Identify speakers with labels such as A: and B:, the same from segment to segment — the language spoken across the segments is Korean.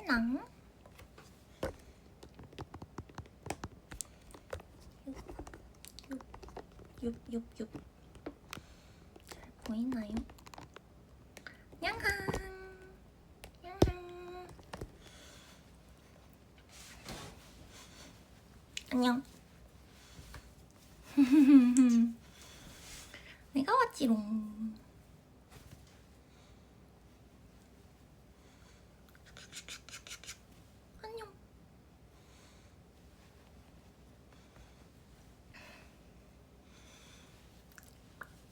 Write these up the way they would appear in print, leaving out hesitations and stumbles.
A: 보이나? 육. 잘 보이나요? 양항. 안녕. 내가 왔지롱. 안녕.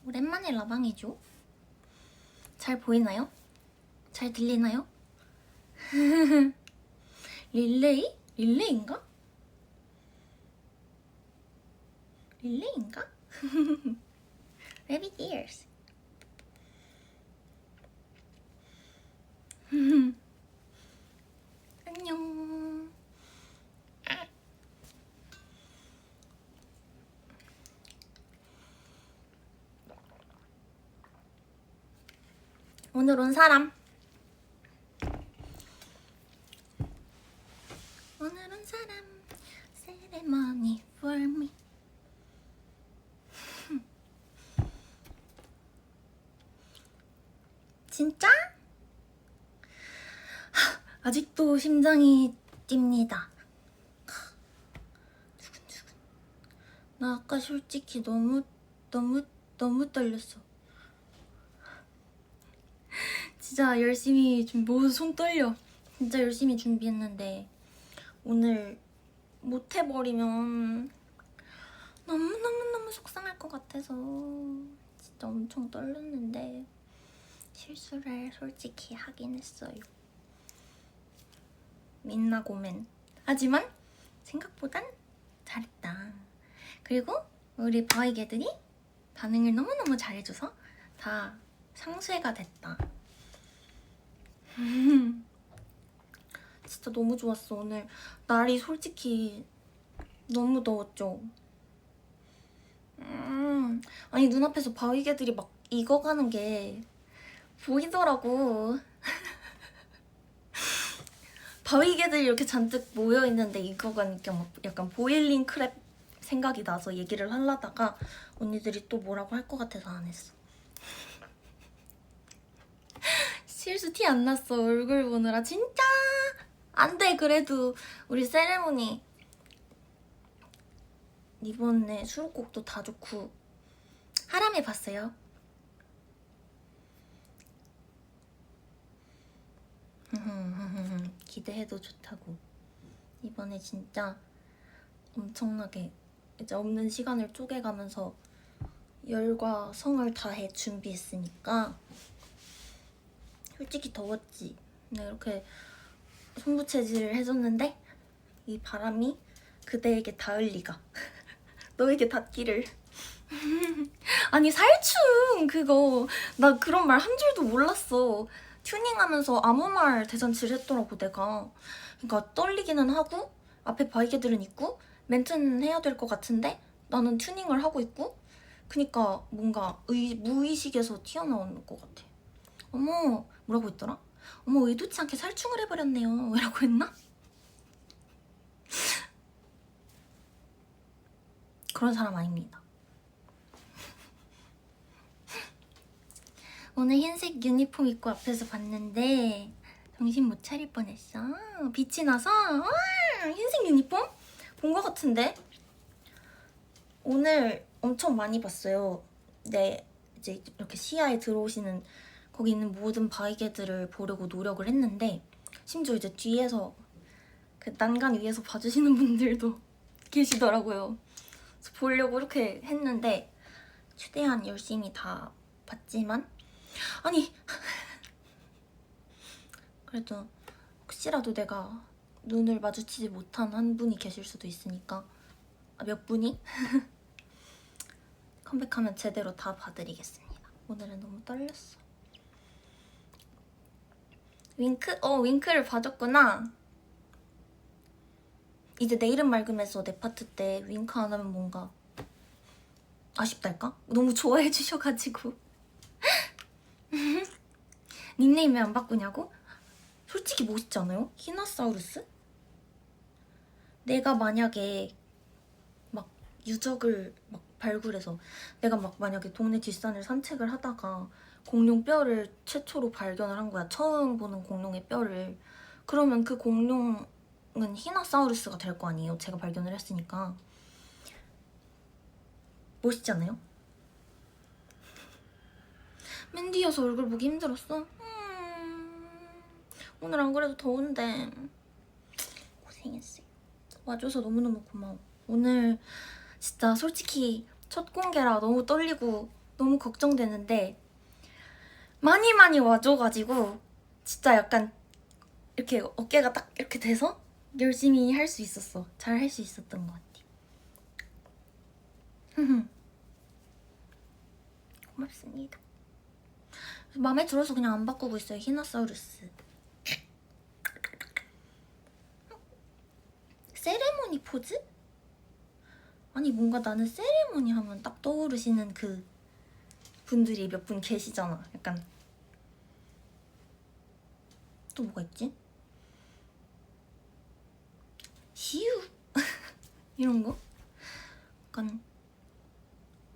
A: 오랜만에 라방이죠? 잘 보이나요? 잘 들리나요? 릴레이? 릴레이인가? 릴레이인가? Rabbit ears. 안녕. 오늘 온 사람. 오늘 온 사람. Ceremony for me. 진짜? 아직도 심장이 뜁니다. 두근두근. 나 아까 솔직히 너무 떨렸어. 진짜 열심히 손 떨려. 진짜 열심히 준비했는데 오늘 못 해버리면 너무 속상할 것 같아서 진짜 엄청 떨렸는데 실수를 솔직히 하긴 했어요. 민나고맨. 하지만 생각보단 잘했다. 그리고 우리 바이게들이 반응을 너무너무 잘해줘서 다 상쇄가 됐다. 진짜 너무 좋았어. 오늘 날이 솔직히 너무 더웠죠. 아니 눈앞에서 바위개들이 막 익어가는 게 보이더라고. 바위개들이 이렇게 잔뜩 모여있는데 익어가니까 막 약간 보일링 크랩 생각이 나서 얘기를 하려다가 언니들이 또 뭐라고 할 것 같아서 안 했어. 실수 티 안 났어. 얼굴 보느라 진짜 안 돼. 그래도 우리 세레모니 이번에 수록곡도 다 좋고 하람이 봤어요? 기대해도 좋다고. 이번에 진짜 엄청나게 이제 없는 시간을 쪼개가면서 열과 성을 다해 준비했으니까 솔직히 더웠지. 근데 이렇게 손부채질을 해줬는데 이 바람이 그대에게 닿을 리가. 너에게 닿기를. 아니 살충 그거 나 그런 말 한 줄도 몰랐어. 튜닝하면서 아무 말 대잔치를 했더라고 내가. 그러니까 떨리기는 하고 앞에 바이게들은 있고 멘트는 해야 될 것 같은데 나는 튜닝을 하고 있고 그니까 뭔가 무의식에서 튀어나오는 것 같아. 어머 뭐라고 했더라? 어머 의도치 않게 살충을 해버렸네요 이라고 했나? 그런 사람 아닙니다. 오늘 흰색 유니폼 입고 앞에서 봤는데 정신 못 차릴 뻔했어. 빛이 나서 흰색 유니폼? 본 것 같은데? 오늘 엄청 많이 봤어요. 네, 이제 이렇게 시야에 들어오시는 거기 있는 모든 바이게들을 보려고 노력을 했는데 심지어 이제 뒤에서 그 난간 위에서 봐주시는 분들도 계시더라고요. 그래서 보려고 이렇게 했는데 최대한 열심히 다 봤지만 아니 그래도 혹시라도 내가 눈을 마주치지 못한 한 분이 계실 수도 있으니까 몇 분이 컴백하면 제대로 다 봐드리겠습니다. 오늘은 너무 떨렸어. 윙크? 윙크를 봐줬구나. 이제 내 이름 맑음에서 내 파트 때 윙크 안 하면 뭔가 아쉽달까? 너무 좋아해 주셔가지고. 닉네임 왜 안 바꾸냐고? 솔직히 멋있지 않아요? 히나사우루스? 내가 만약에 막 유적을 막 발굴해서 내가 막 만약에 동네 뒷산을 산책을 하다가 공룡 뼈를 최초로 발견을 한 거야. 처음 보는 공룡의 뼈를. 그러면 그 공룡은 히나사우루스가 될 거 아니에요. 제가 발견을 했으니까. 멋있지 않아요? 맨디여서 얼굴 보기 힘들었어? 오늘 안 그래도 더운데 고생했어요. 와줘서 너무너무 고마워. 오늘 진짜 솔직히 첫 공개라 너무 떨리고 너무 걱정되는데 많이 와줘가지고 진짜 약간 이렇게 어깨가 딱 이렇게 돼서 열심히 할 수 있었어. 잘 할 수 있었던 것 같아. 고맙습니다. 마음에 들어서 그냥 안 바꾸고 있어요. 히나사우루스. 세레모니 포즈? 아니 뭔가 나는 세레모니 하면 딱 떠오르시는 그 분들이 몇 분 계시잖아. 약간 또 뭐가 있지? 시우 이런 거? 약간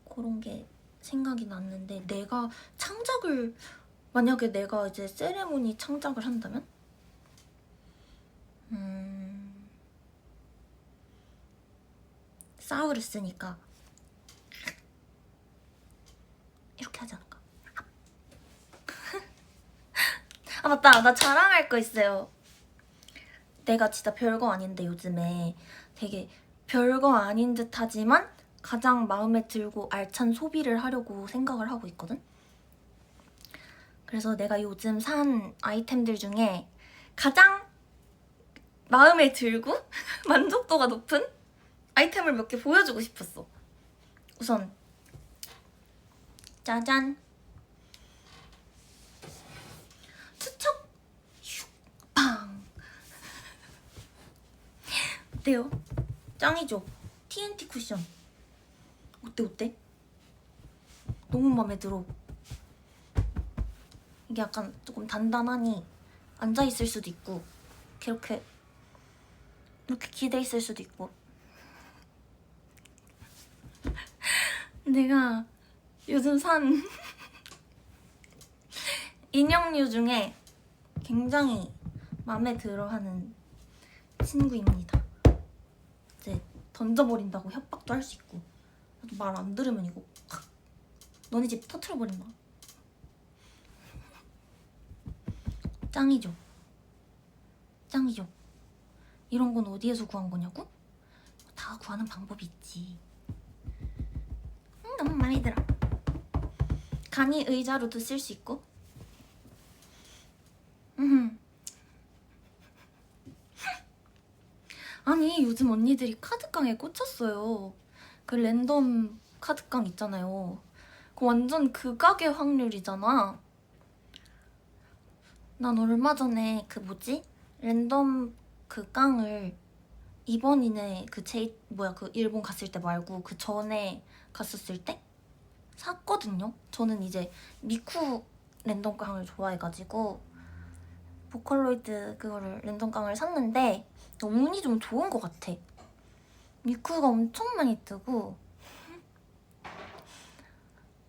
A: 그런 게 생각이 났는데 내가 창작을 만약에 내가 이제 세레모니 창작을 한다면? 사우루스니까 이렇게 하지 않을까? 아 맞다, 나 자랑할 거 있어요. 내가 진짜 별거 아닌데 요즘에 되게 별거 아닌 듯 하지만 가장 마음에 들고 알찬 소비를 하려고 생각을 하고 있거든? 그래서 내가 요즘 산 아이템들 중에 가장 마음에 들고 만족도가 높은 아이템을 몇 개 보여주고 싶었어. 우선 짜잔! 투척! 팡! 어때요? 짱이죠? TNT 쿠션 어때? 너무 마음에 들어. 이게 약간 조금 단단하니 앉아있을 수도 있고 이렇게 기대 있을 수도 있고. 내가 요즘 산 인형류 중에 굉장히 마음에 들어하는 친구입니다. 이제 던져버린다고 협박도 할 수 있고 말 안 들으면 이거 너네 집 터트려버린다. 짱이죠? 이런 건 어디에서 구한 거냐고? 다 구하는 방법이 있지. 너무 마음에 들어. 간이 의자로도 쓸 수 있고. 아니 요즘 언니들이 카드깡에 꽂혔어요. 그 랜덤 카드깡 있잖아요. 그 완전 극악의 확률이잖아. 난 얼마 전에 그 뭐지? 랜덤 그 깡을 이번이네 그 그 일본 갔을 때 말고 그 전에 갔었을 때 샀거든요. 저는 이제 미쿠 랜덤 깡을 좋아해가지고 보컬로이드 그거를 랜덤 깡을 샀는데 운이 좀 좋은 것 같아. 미쿠가 엄청 많이 뜨고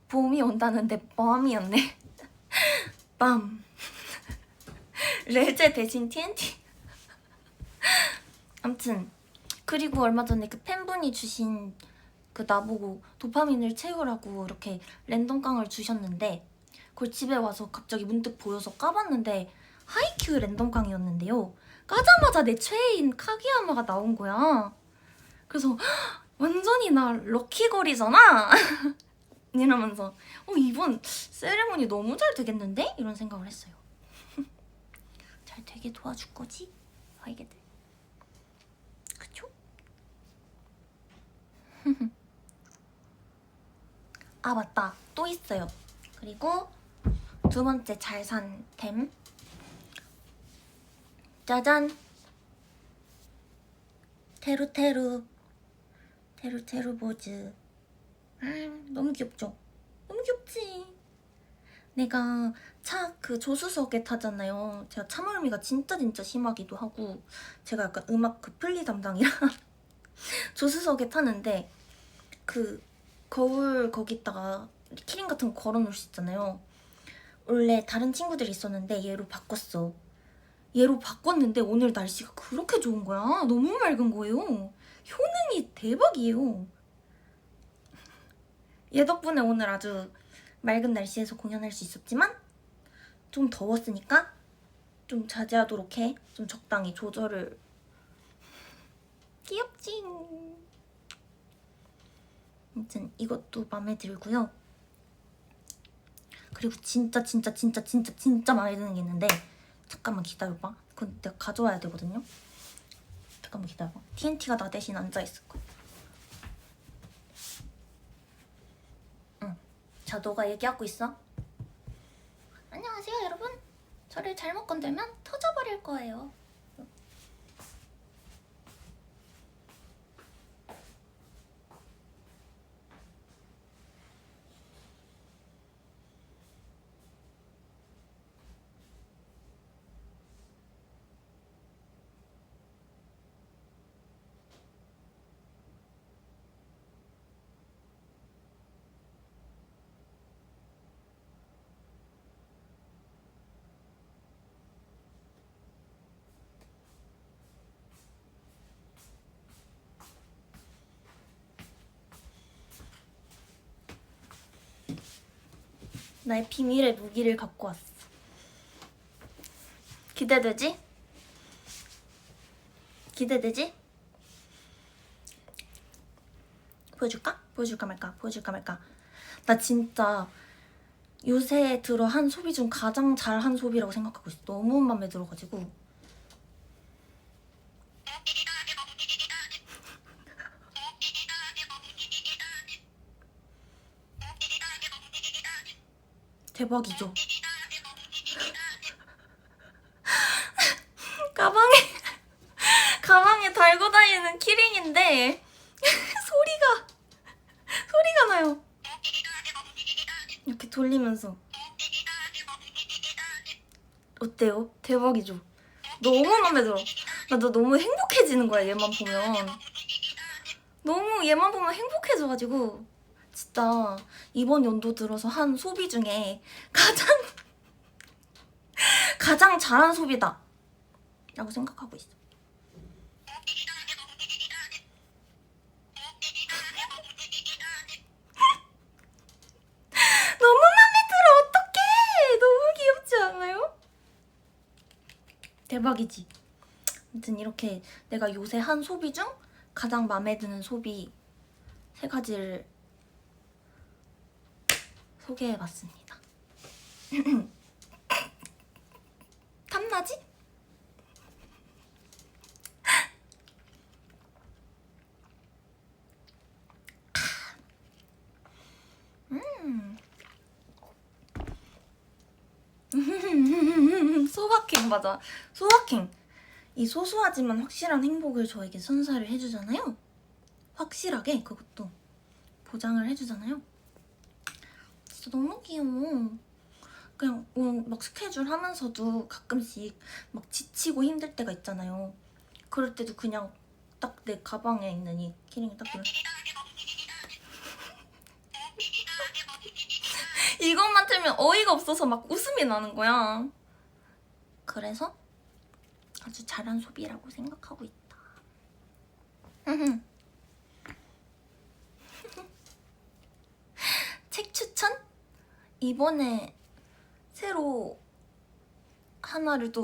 A: 봄이 온다는데 봄이었네. 빰. 레제 대신 TNT. 암튼 그리고 얼마 전에 그 팬분이 주신 그 나보고 도파민을 채우라고 이렇게 랜덤 깡을 주셨는데 그걸 집에 와서 갑자기 문득 보여서 까봤는데 하이큐 랜덤 깡이었는데요. 까자마자 내 최애인 카기야마가 나온 거야. 그래서 완전히 나 럭키걸이잖아. 이러면서 이번 세레모니 너무 잘 되겠는데? 이런 생각을 했어요. 잘 되게 도와줄 거지? 아이게들. 그쵸? 아 맞다, 또 있어요. 그리고 두 번째 잘 산 템. 짜잔! 테루테루 보즈. 너무 귀엽죠? 너무 귀엽지? 내가 차 그 조수석에 타잖아요. 제가 차멀미가 진짜 심하기도 하고 제가 약간 음악 그 플리 담당이라 조수석에 타는데 그 거울 거기다가 키링 같은 거 걸어놓을 수 있잖아요. 원래 다른 친구들이 있었는데 얘로 바꿨어. 얘로 바꿨는데 오늘 날씨가 그렇게 좋은 거야. 너무 맑은 거예요. 효능이 대박이에요. 얘 덕분에 오늘 아주 맑은 날씨에서 공연할 수 있었지만 좀 더웠으니까 좀 자제하도록 해. 좀 적당히 조절을. 귀엽지? 아무튼 이것도 마음에 들고요. 그리고 진짜 마음에 드는 게 있는데 잠깐만 기다려봐. 그건 내가 가져와야 되거든요. 잠깐만 기다려봐. TNT가 나 대신 앉아있을 거야. 응. 자, 너가 얘기하고 있어. 안녕하세요 여러분. 저를 잘못 건들면 터져버릴 거예요. 나의 비밀의 무기를 갖고 왔어. 기대되지? 기대되지? 보여줄까? 보여줄까 말까? 보여줄까 말까? 나 진짜 요새 들어 한 소비 중 가장 잘한 소비라고 생각하고 있어. 너무 맘에 들어가지고. 대박이죠? 가방에 달고 다니는 키링인데 소리가 나요. 이렇게 돌리면서. 어때요? 대박이죠? 너무 맘에 들어. 나 너무 행복해지는 거야, 얘만 보면. 너무 얘만 보면 행복해져가지고 진짜 이번 연도 들어서 한 소비 중에 가장 잘한 소비다 라고 생각하고 있어. 너무 맘에 들어. 어떡해. 너무 귀엽지 않아요? 대박이지? 아무튼 이렇게 내가 요새 한 소비 중 가장 맘에 드는 소비 3가지를 소개해봤습니다. 탐나지? 소확행. 맞아, 소확행. 이 소소하지만 확실한 행복을 저에게 선사를 해주잖아요. 확실하게 그것도 보장을 해주잖아요. 진짜 너무 귀여워. 그냥 막 스케줄 하면서도 가끔씩 막 지치고 힘들 때가 있잖아요. 그럴 때도 그냥 딱 내 가방에 있는 이 키링을 딱 들어. 이것만 틀면 어이가 없어서 막 웃음이 나는 거야. 그래서 아주 잘한 소비라고 생각하고 있다. 책 추천? 이번에 새로 하나를 또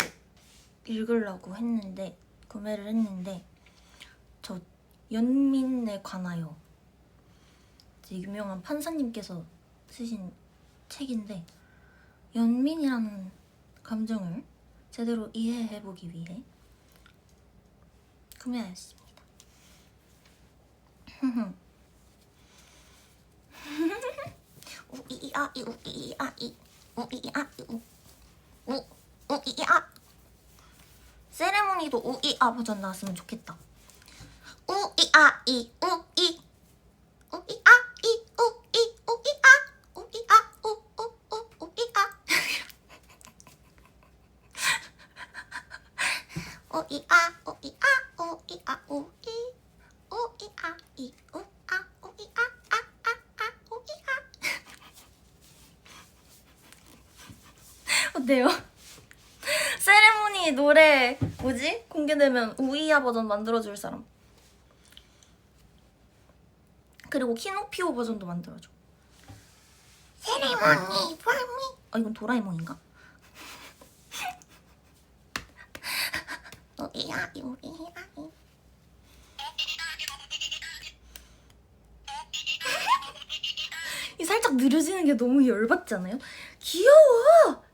A: 읽으려고 했는데 구매를 했는데 저 연민에 관하여 이제 유명한 판사님께서 쓰신 책인데 연민이라는 감정을 제대로 이해해보기 위해 구매하였습니다. 우이아이 우이아이 우이아이 우이아. 세레모니도 우이아 버전 나왔으면 좋겠다. 우이아이 우이 우이아이 우이 우이아 우이아 우우우 우이아 어때요? 세레모니 노래 뭐지? 공개되면 우이야 버전 만들어줄 사람. 그리고 키노피오 버전도 만들어줘. 세레모니 for me. 아 이건 도라에몽인가? 우이야 우이야. 이 살짝 느려지는 게 너무 열받지 않아요? 귀여워!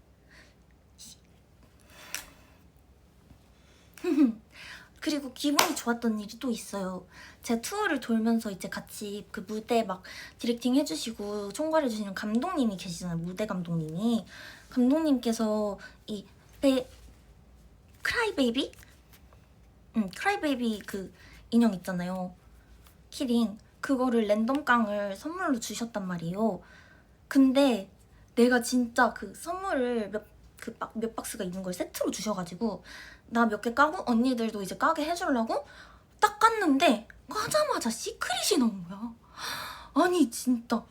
A: 그리고 기분이 좋았던 일이 또 있어요. 제가 투어를 돌면서 이제 같이 그 무대 막 디렉팅 해주시고 총괄해주시는 감독님이 계시잖아요. 무대 감독님이. 감독님께서 이 크라이베이비? 크라이베이비 그 인형 있잖아요. 키링. 그거를 랜덤깡을 선물로 주셨단 말이에요. 근데 내가 진짜 그 선물을 몇 박스가 있는 걸 세트로 주셔가지고 나 몇 개 까고 언니들도 이제 까게 해주려고 딱 깠는데 까자마자 시크릿이 나온 거야. 아니 진짜.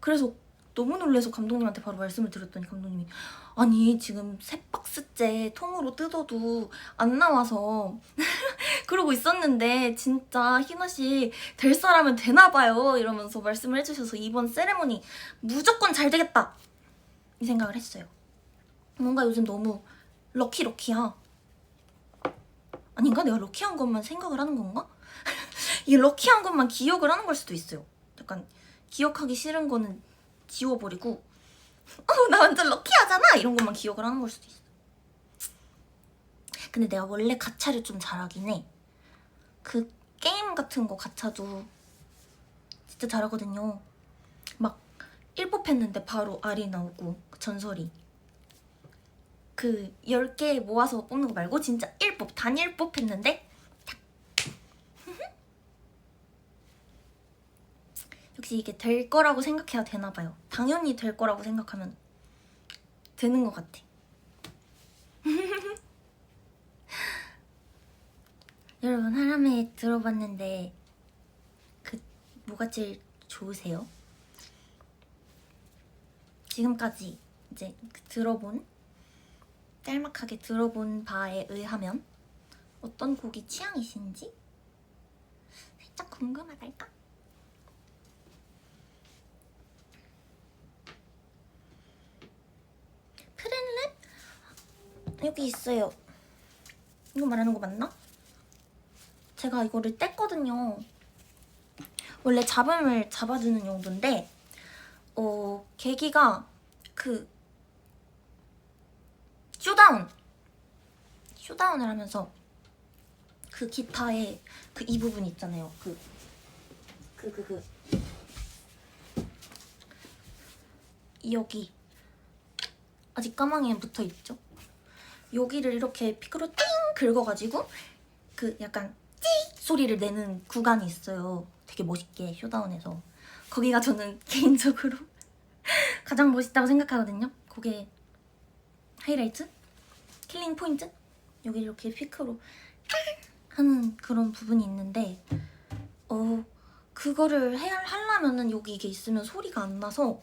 A: 그래서 너무 놀라서 감독님한테 바로 말씀을 드렸더니 감독님이 아니 지금 3박스째 통으로 뜯어도 안 나와서 그러고 있었는데 진짜 희나씨 될 사람은 되나봐요 이러면서 말씀을 해주셔서 이번 세레모니 무조건 잘 되겠다 이 생각을 했어요. 뭔가 요즘 너무 럭키야. 아닌가? 내가 럭키한 것만 생각을 하는 건가? 이게 럭키한 것만 기억을 하는 걸 수도 있어요. 약간 기억하기 싫은 거는 지워버리고 나 완전 럭키하잖아 이런 것만 기억을 하는 걸 수도 있어. 근데 내가 원래 가차를 좀 잘하긴 해. 그 게임 같은 거 가차도 진짜 잘하거든요. 막 1뽑 했는데 바로 알이 나오고 전설이 그 10개 모아서 뽑는 거 말고 진짜 1뽑 단일 뽑 했는데 탁. 역시 이게 될 거라고 생각해야 되나 봐요. 당연히 될 거라고 생각하면 되는 것 같아. 여러분 하람에 들어봤는데 그 뭐가 제일 좋으세요? 지금까지 이제 짤막하게 들어본 바에 의하면 어떤 곡이 취향이신지 살짝 궁금하달까? 프렌랩? 여기 있어요. 이거 말하는 거 맞나? 제가 이거를 뗐거든요. 원래 잡음을 잡아주는 용도인데 계기가 그 쇼다운을 하면서 그 기타의 그 이 부분 있잖아요. 여기 아직 까망이에 붙어있죠? 여기를 이렇게 피크로 띵 긁어가지고 그 약간 찌 소리를 내는 구간이 있어요. 되게 멋있게 쇼다운해서 거기가 저는 개인적으로 가장 멋있다고 생각하거든요. 그게 하이라이트? 킬링 포인트? 여기 이렇게 피크로 하는 그런 부분이 있는데 그거를 하려면은 여기 이게 있으면 소리가 안 나서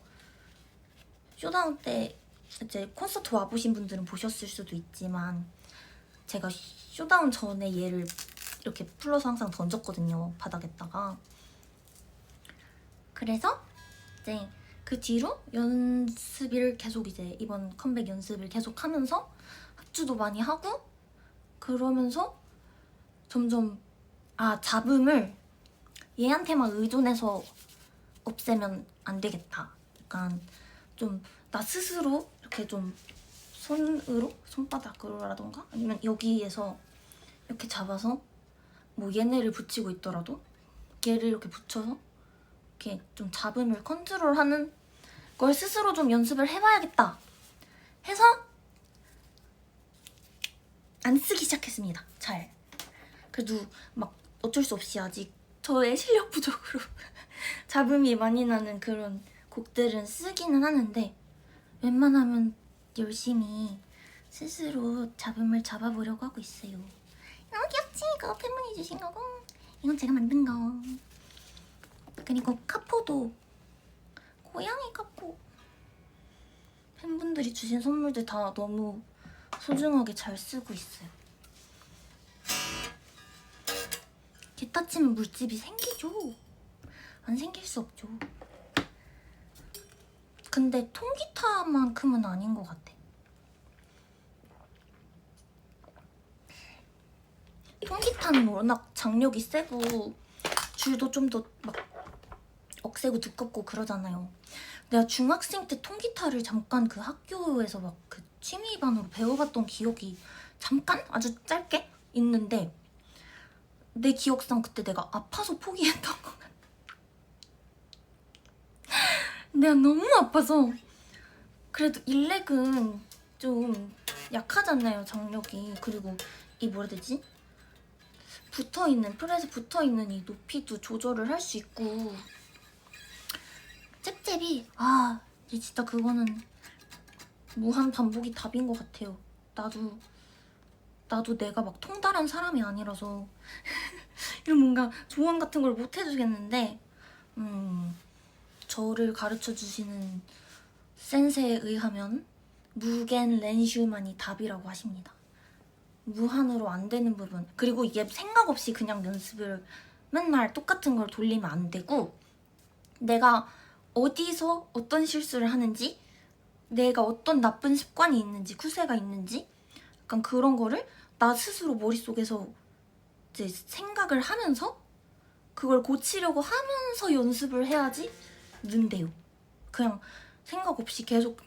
A: 쇼다운 때 이제 콘서트 와보신 분들은 보셨을 수도 있지만 제가 쇼다운 전에 얘를 이렇게 풀러서 항상 던졌거든요. 바닥에다가. 그래서 이제 그 뒤로 연습을 계속 이제 이번 컴백 연습을 계속 하면서 합주도 많이 하고 그러면서 점점 잡음을 얘한테만 의존해서 없애면 안 되겠다. 약간 좀 나 스스로 이렇게 좀 손바닥으로라던가 아니면 여기에서 이렇게 잡아서 뭐 얘네를 붙이고 있더라도 얘를 이렇게 붙여서 이렇게 좀 잡음을 컨트롤하는 걸 스스로 좀 연습을 해봐야겠다 해서 안 쓰기 시작했습니다. 잘. 그래도 막 어쩔 수 없이 아직 저의 실력 부족으로 잡음이 많이 나는 그런 곡들은 쓰기는 하는데 웬만하면 열심히 스스로 잡음을 잡아보려고 하고 있어요. 너무 귀엽지? 이거 팬분이 주신 거고 이건 제가 만든 거. 그리고 카포도 고양이 카포 팬분들이 주신 선물들 다 너무 소중하게 잘 쓰고 있어요. 기타 치면 물집이 생기죠. 안 생길 수 없죠. 근데 통기타만큼은 아닌 것 같아. 통기타는 워낙 장력이 세고 줄도 좀 더 막 억세고 두껍고 그러잖아요. 내가 중학생 때 통기타를 잠깐 그 학교에서 막 그 취미반으로 배워봤던 기억이 잠깐 아주 짧게 있는데 내 기억상 그때 내가 아파서 포기했던 것 같아. 내가 너무 아파서. 그래도 일렉은 좀 약하잖아요, 장력이. 그리고 이 뭐라 해야 되지? 붙어있는, 프렛에 붙어있는 이 높이도 조절을 할 수 있고 잽잽이 진짜 그거는 무한 반복이 답인 것 같아요. 나도 내가 막 통달한 사람이 아니라서 이런 뭔가 조언 같은 걸 못 해주겠는데 저를 가르쳐주시는 센세에 의하면 무겐 렌슈만이 답이라고 하십니다. 무한으로 안 되는 부분, 그리고 이게 생각 없이 그냥 연습을 맨날 똑같은 걸 돌리면 안 되고 내가 어디서 어떤 실수를 하는지, 내가 어떤 나쁜 습관이 있는지, 쿠세가 있는지 약간 그런 거를 나 스스로 머릿속에서 이제 생각을 하면서 그걸 고치려고 하면서 연습을 해야지 는데요. 그냥 생각 없이 계속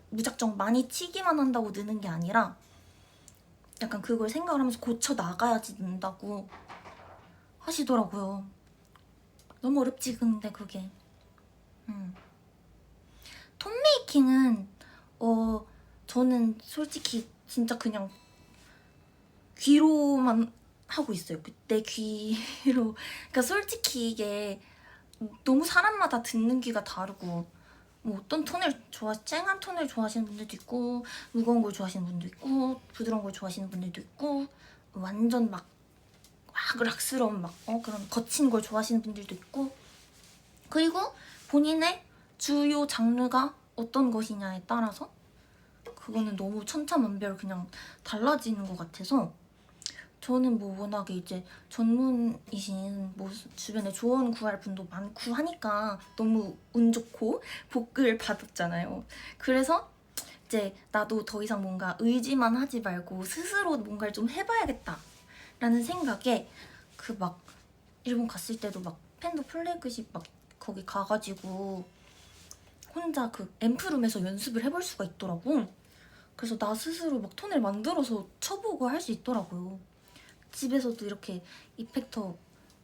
A: 무작정 많이 치기만 한다고 느는 게 아니라 약간 그걸 생각을 하면서 고쳐 나가야지 는다고 하시더라고요. 너무 어렵지 근데 그게. 톤 메이킹은 저는 솔직히 진짜 그냥 귀로만 하고 있어요. 내 귀로. 그러니까 솔직히 이게 너무 사람마다 듣는 귀가 다르고 뭐 어떤 톤을 쨍한 톤을 좋아하시는 분들도 있고 무거운 걸 좋아하시는 분도 있고 부드러운 걸 좋아하시는 분들도 있고 완전 막 락스러운 막 그런 거친 걸 좋아하시는 분들도 있고, 그리고 본인의 주요 장르가 어떤 것이냐에 따라서 그거는 너무 천차만별 그냥 달라지는 것 같아서 저는 뭐 워낙에 이제 전문이신 뭐 주변에 조언 구할 분도 많고 하니까 너무 운 좋고 복을 받았잖아요. 그래서 이제 나도 더 이상 뭔가 의지만 하지 말고 스스로 뭔가를 좀 해봐야겠다 라는 생각에 그 막 일본 갔을 때도 막 팬더 플래그십 막 거기 가가지고 혼자 그 앰프룸에서 연습을 해볼 수가 있더라고. 그래서 나 스스로 막 톤을 만들어서 쳐보고 할 수 있더라고요. 집에서도 이렇게 이펙터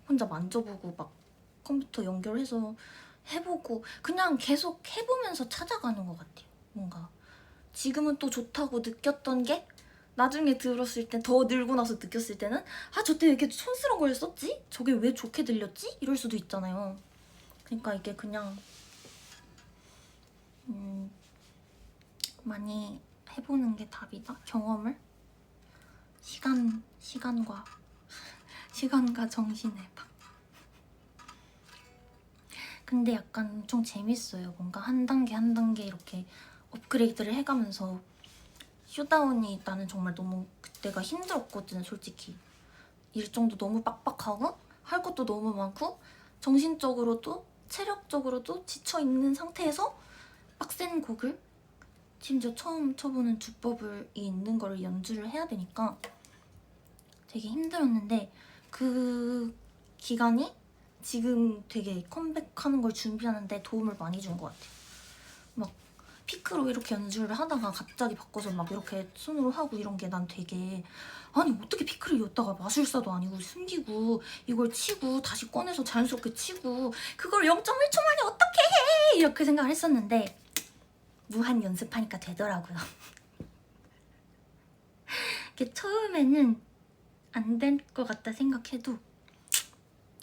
A: 혼자 만져보고 막 컴퓨터 연결해서 해보고 그냥 계속 해보면서 찾아가는 것 같아요. 뭔가 지금은 또 좋다고 느꼈던 게 나중에 들었을 때, 더 늙고 나서 느꼈을 때는 저때 왜 이렇게 촌스러운 걸 썼지? 저게 왜 좋게 들렸지? 이럴 수도 있잖아요. 그러니까 이게 그냥 많이 해보는 게 답이다. 경험을 시간과 정신의 방. 근데 약간 엄청 재밌어요. 뭔가 한 단계 한 단계 이렇게 업그레이드를 해가면서 쇼다운이 나는 정말 너무 그때가 힘들었거든. 솔직히 일정도 너무 빡빡하고 할 것도 너무 많고 정신적으로도 체력적으로도 지쳐있는 상태에서 빡센 곡을 심지어 처음 쳐보는 주법을 있는 거를 연주를 해야 되니까 되게 힘들었는데 그 기간이 지금 되게 컴백하는 걸 준비하는데 도움을 많이 준 것 같아요. 막 피크로 이렇게 연주를 하다가 갑자기 바꿔서 막 이렇게 손으로 하고 이런 게 난 되게 아니 어떻게 피크를 였다가 마술사도 아니고 숨기고 이걸 치고 다시 꺼내서 자연스럽게 치고 그걸 0.1초 만에 어떻게 해 이렇게 생각을 했었는데 무한 연습하니까 되더라고요. 이게 처음에는 안 될 것 같다 생각해도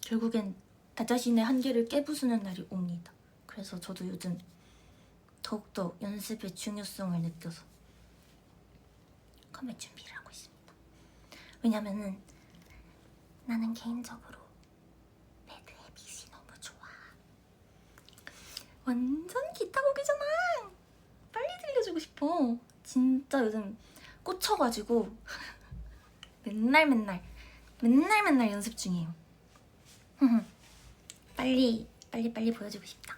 A: 결국엔 나 자신의 한계를 깨부수는 날이 옵니다. 그래서 저도 요즘 더욱더 연습의 중요성을 느껴서 컴백 준비를 하고 있습니다. 왜냐면은 나는 개인적으로 배드 헤빗이 너무 좋아. 완전 기타 곡이잖아. 빨리 들려주고 싶어. 진짜 요즘 꽂혀가지고 맨날 연습 중이에요. 빨리 보여주고 싶다.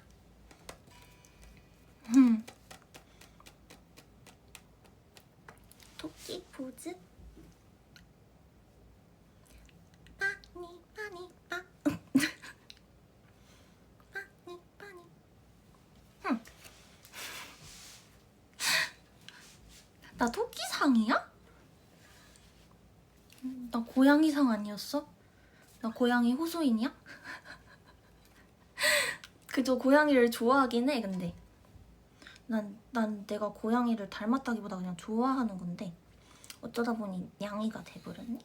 A: 토끼 포즈. 빠니 빠니 빠. 빠니 빠니. 나 토끼상이야? 나 고양이상 아니었어? 나 고양이 호소인이야? 그저 고양이를 좋아하긴 해. 근데 난 내가 고양이를 닮았다기보다 그냥 좋아하는 건데 어쩌다 보니 냥이가 돼버렸네.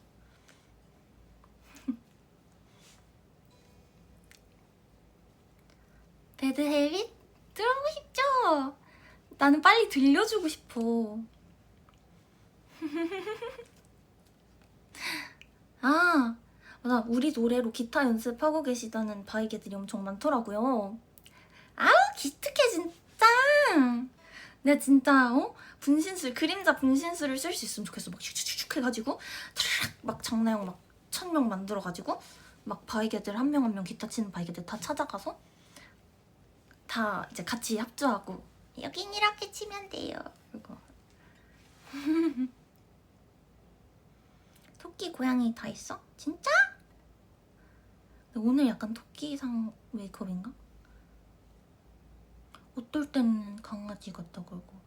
A: 배드 헤빗? 들어보고 싶죠? 나는 빨리 들려주고 싶어. 아, 맞아. 우리 노래로 기타 연습하고 계시다는 바이게들이 엄청 많더라고요. 아우, 기특해 진짜. 내가 진짜 분신술, 그림자 분신술을 쓸 수 있으면 좋겠어. 막 슉슉슉 해가지고 차라락 막 장나영 막 1000명 만들어가지고 막 바이게들 한 명 한 명 기타 치는 바이게들 다 찾아가서 다 이제 같이 합주하고 여긴 이렇게 치면 돼요. 이거. 토끼 고양이 다 있어? 진짜? 오늘 약간 토끼상 메이크업인가? 어떨 때는 강아지 같다 그러고.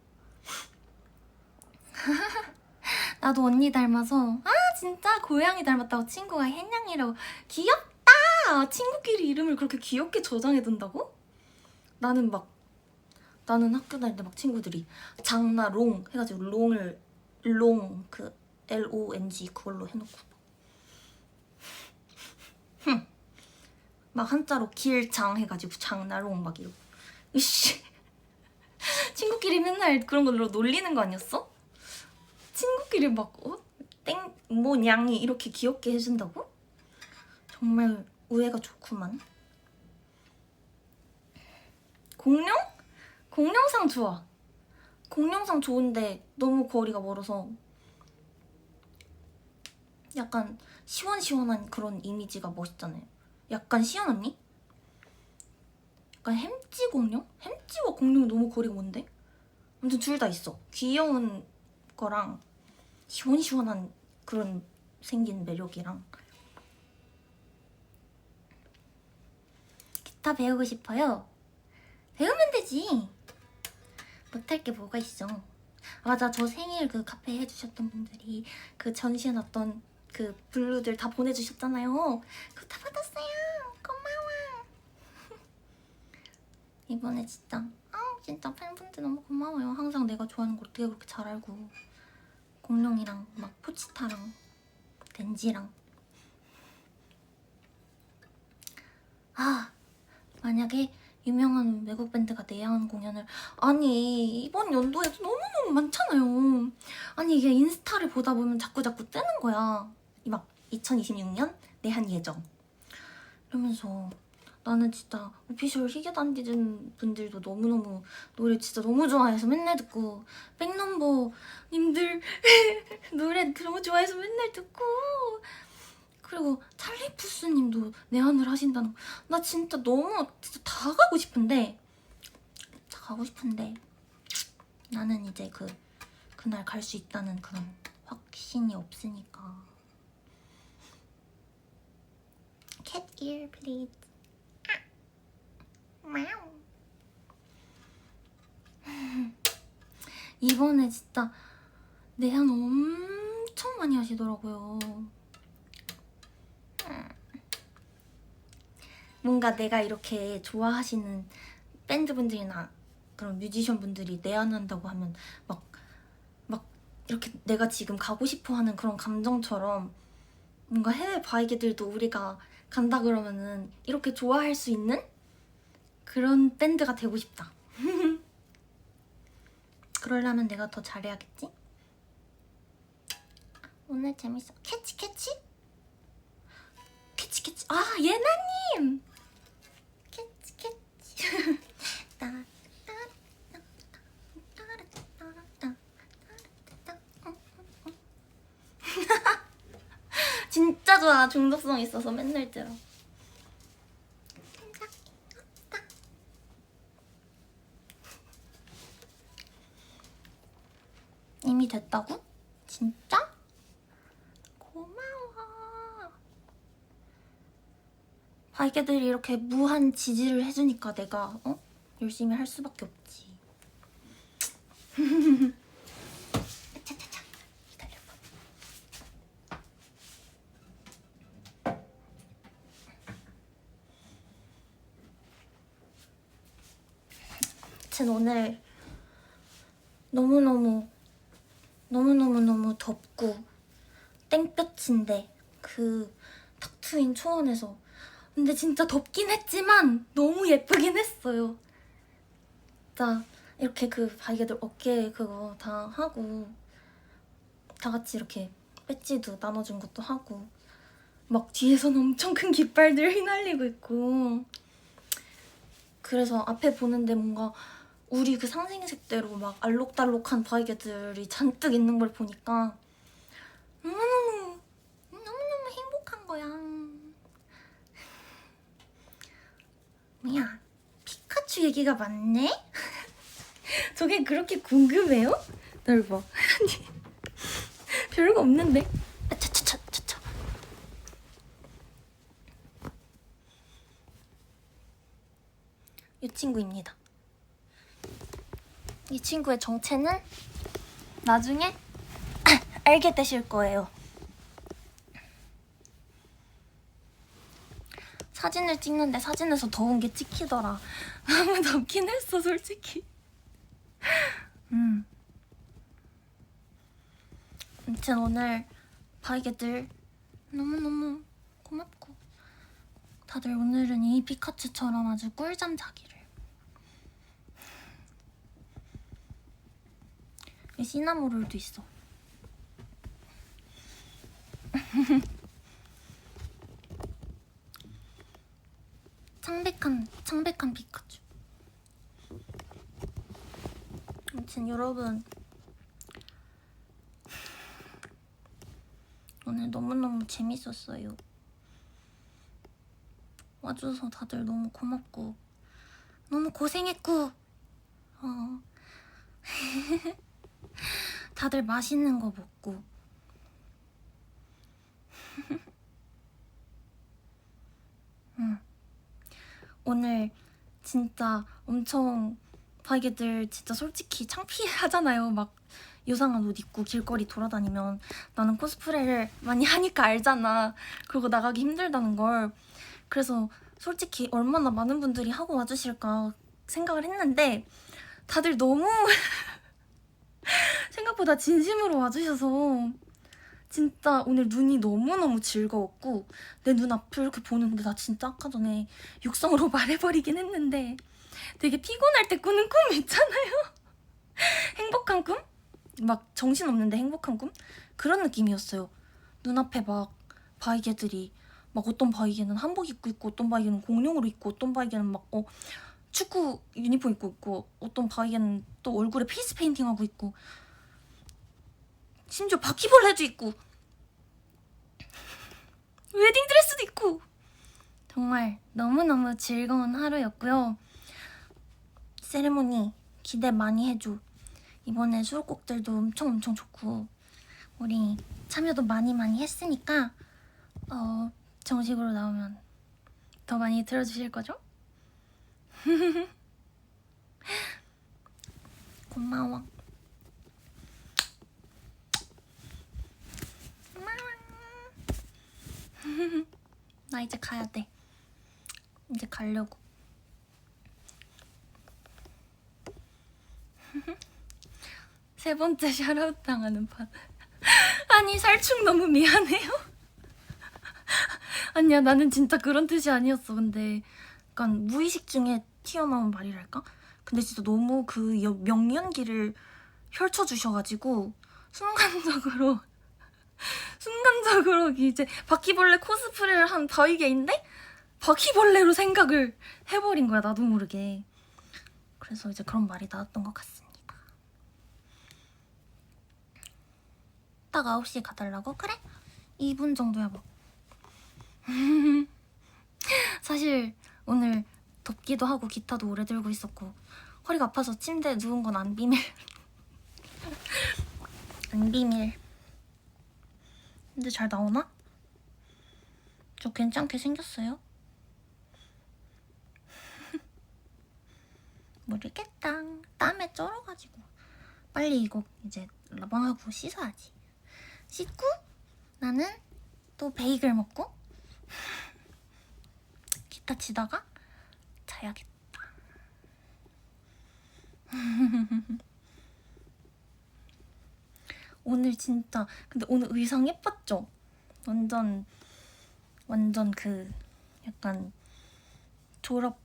A: 나도 언니 닮아서 진짜 고양이 닮았다고 친구가 햇냥이라고. 귀엽다! 친구끼리 이름을 그렇게 귀엽게 저장해둔다고? 나는 학교 다닐 때 막 친구들이 장나롱 해가지고 롱을 그 LONG 그걸로 해놓고 막 한자로 길장 해가지고 장나롱 막 이러고. 으씨. 친구끼리 맨날 그런 걸로 놀리는 거 아니었어? 친구끼리 막 뭐 냥이 이렇게 귀엽게 해준다고? 정말 우애가 좋구만. 공룡? 공룡상 좋아. 공룡상 좋은데 너무 거리가 멀어서 약간 시원시원한 그런 이미지가 멋있잖아요. 약간 시원하니? 약간 햄찌 공룡? 햄찌와 공룡 너무 거리가 먼데? 아무튼 둘 다 있어. 귀여운 거랑 시원시원한 그런 생긴 매력이랑. 기타 배우고 싶어요. 배우면 되지. 못할 게 뭐가 있어. 맞아, 저 생일 그 카페 해주셨던 분들이 그 전시해놨던 그 블루들 다 보내주셨잖아요. 그거 다 받았어요. 고마워. 이번에 진짜 팬분들 너무 고마워요. 항상 내가 좋아하는 거 어떻게 그렇게 잘 알고. 공룡이랑 막 포치타랑 덴지랑. 만약에 유명한 외국 밴드가 내한 공연을, 아니 이번 연도에도 너무너무 많잖아요. 아니 이게 인스타를 보다 보면 자꾸 뜨는 거야. 막 2026년 내한 예정 이러면서 나는 진짜 오피셜 희귀단디즘 분들도 너무너무 노래 진짜 너무 좋아해서 맨날 듣고, 백넘버 님들 노래 너무 좋아해서 맨날 듣고, 그리고 찰리푸스 님도 내한을 하신다는 거. 나 진짜 너무 진짜 다 가고 싶은데 나는 이제 그날 갈 수 있다는 그런 확신이 없으니까. Cat ear please. 이번에 진짜 내한 엄청 많이 하시더라고요. 뭔가 내가 이렇게 좋아하시는 밴드분들이나 그런 뮤지션분들이 내한한다고 하면 막 이렇게 내가 지금 가고 싶어하는 그런 감정처럼 뭔가 해외 바이게들도 우리가 간다 그러면은 이렇게 좋아할 수 있는 그런 밴드가 되고 싶다. 그러려면 내가 더 잘해야겠지? 오늘 재밌어. 캐치 예나님! 캐치 진짜 좋아. 중독성 있어서 맨날 들어. 이미 됐다고? 진짜? 고마워. 바이게들이 이렇게 무한 지지를 해주니까 내가 열심히 할 수밖에 없지. 차차차 기다려봐. 전 오늘 너무너무 덥고 땡볕인데 그 탁 트인 초원에서 근데 진짜 덥긴 했지만 너무 예쁘긴 했어요. 진짜 이렇게 그 바이게들 어깨 그거 다 하고 다 같이 이렇게 배지도 나눠준 것도 하고 막 뒤에서는 엄청 큰 깃발들 휘날리고 있고 그래서 앞에 보는데 뭔가 우리 그 상생색대로 막 알록달록한 바이게들이 잔뜩 있는 걸 보니까 너무너무 행복한 거야. 뭐야, 피카츄 얘기가 많네? 저게 그렇게 궁금해요? 널 봐. 아니, 별거 없는데. 차차차차차. 이 친구입니다. 이 친구의 정체는 나중에 알게 되실 거예요. 사진을 찍는데 사진에서 더운 게 찍히더라. 너무 덥긴 했어, 솔직히. 아무튼 오늘 바이게들 너무너무 고맙고 다들 오늘은 이 피카츄처럼 아주 꿀잠 자기를. 여기 시나모롤도 있어. 창백한 피카츄. 아무튼 여러분 오늘 너무너무 재밌었어요. 와줘서 다들 너무 고맙고 너무 고생했고 다들 맛있는 거 먹고 오늘 진짜 엄청 바이게들 진짜 솔직히 창피하잖아요. 막 요상한 옷 입고 길거리 돌아다니면 나는 코스프레를 많이 하니까 알잖아. 그리고 나가기 힘들다는 걸. 그래서 솔직히 얼마나 많은 분들이 하고 와주실까 생각을 했는데 다들 너무 생각보다 진심으로 와주셔서 진짜 오늘 눈이 너무너무 즐거웠고 내 눈앞을 이렇게 보는데 나 진짜 아까 전에 육성으로 말해버리긴 했는데 되게 피곤할 때 꾸는 꿈 있잖아요. 행복한 꿈? 막 정신없는데 행복한 꿈? 그런 느낌이었어요. 눈앞에 막 바이게들이 막 어떤 바이게는 한복 입고 있고 어떤 바이게는 공룡으로 입고 어떤 바이게는 막 축구 유니폼 입고 있고 어떤 바이게는 또 얼굴에 페이스 페인팅 하고 있고 심지어 바퀴벌레도 있고 웨딩드레스도 있고 정말 너무너무 즐거운 하루였고요. 세레모니 기대 많이 해줘. 이번에 수록곡들도 엄청 좋고 우리 참여도 많이 했으니까 정식으로 나오면 더 많이 들어주실 거죠? 고마워. 나 이제 가야 돼. 이제 가려고. 세 번째 샤라웃 당하는 판. 아니 살충 너무 미안해요. 아니야 나는 진짜 그런 뜻이 아니었어. 근데 약간 무의식 중에 튀어나온 말이랄까? 근데 진짜 너무 그 명연기를 펼쳐주셔가지고 순간적으로 이제 바퀴벌레 코스프레를 한 바이게인데 바퀴벌레로 생각을 해버린 거야 나도 모르게. 그래서 이제 그런 말이 나왔던 것 같습니다. 딱 9시에 가달라고? 그래? 2분 정도야 뭐. 사실 오늘 덥기도 하고 기타도 오래 들고 있었고 허리가 아파서 침대에 누운 건 안 비밀. 안 비밀. 근데 잘 나오나? 저 괜찮게 생겼어요? 모르겠다. 땀에 쩔어가지고. 빨리 이거 이제 라방하고 씻어야지. 씻고 나는 또 베이글 먹고 기타 치다가 자야겠다. 오늘 진짜 근데 오늘 의상 예뻤죠? 완전 그 약간 졸업.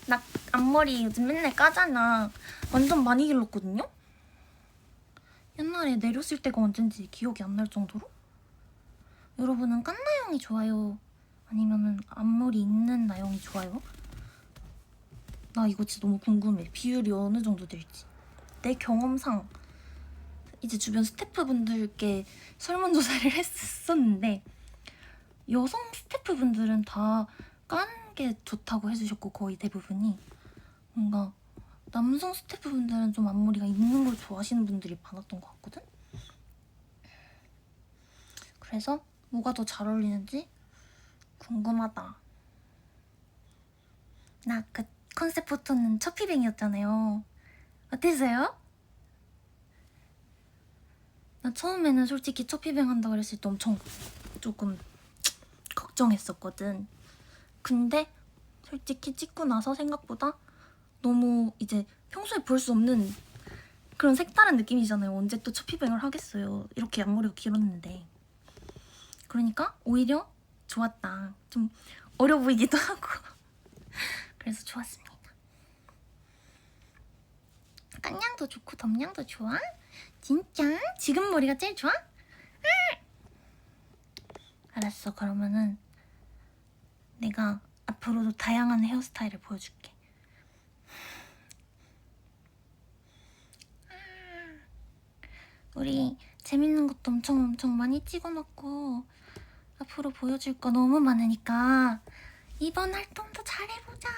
A: 나 앞머리 요즘 맨날 까잖아. 완전 많이 길렀거든요? 옛날에 내렸을 때가 언젠지 기억이 안 날 정도로? 여러분은 깐 나영이 좋아요? 아니면은 앞머리 있는 나영이 좋아요? 나 이거 진짜 너무 궁금해. 비율이 어느 정도 될지. 내 경험상 이제 주변 스태프분들께 설문조사를 했었는데 여성 스태프분들은 다 까는 게 좋다고 해주셨고 거의 대부분이 뭔가 남성 스태프분들은 좀 앞머리가 있는 걸 좋아하시는 분들이 많았던 것 같거든? 그래서 뭐가 더 잘 어울리는지 궁금하다. 나 그 컨셉 포토는 첫피뱅이었잖아요. 어땠어요? 나 처음에는 솔직히 첫피뱅 한다고 그랬을 때 엄청 조금 걱정했었거든. 근데 솔직히 찍고 나서 생각보다 너무 이제 평소에 볼 수 없는 그런 색다른 느낌이잖아요. 언제 또 첫피뱅을 하겠어요. 이렇게 앞머리가 길었는데. 그러니까 오히려 좋았다. 좀 어려 보이기도 하고. 그래서 좋았습니다. 깐냥도 좋고 덤냥도 좋아? 진짜? 지금 머리가 제일 좋아? 알았어. 그러면은 내가 앞으로도 다양한 헤어스타일을 보여줄게. 우리 재밌는 것도 엄청 많이 찍어놓고 앞으로 보여줄 거 너무 많으니까 이번 활동도 잘해보자.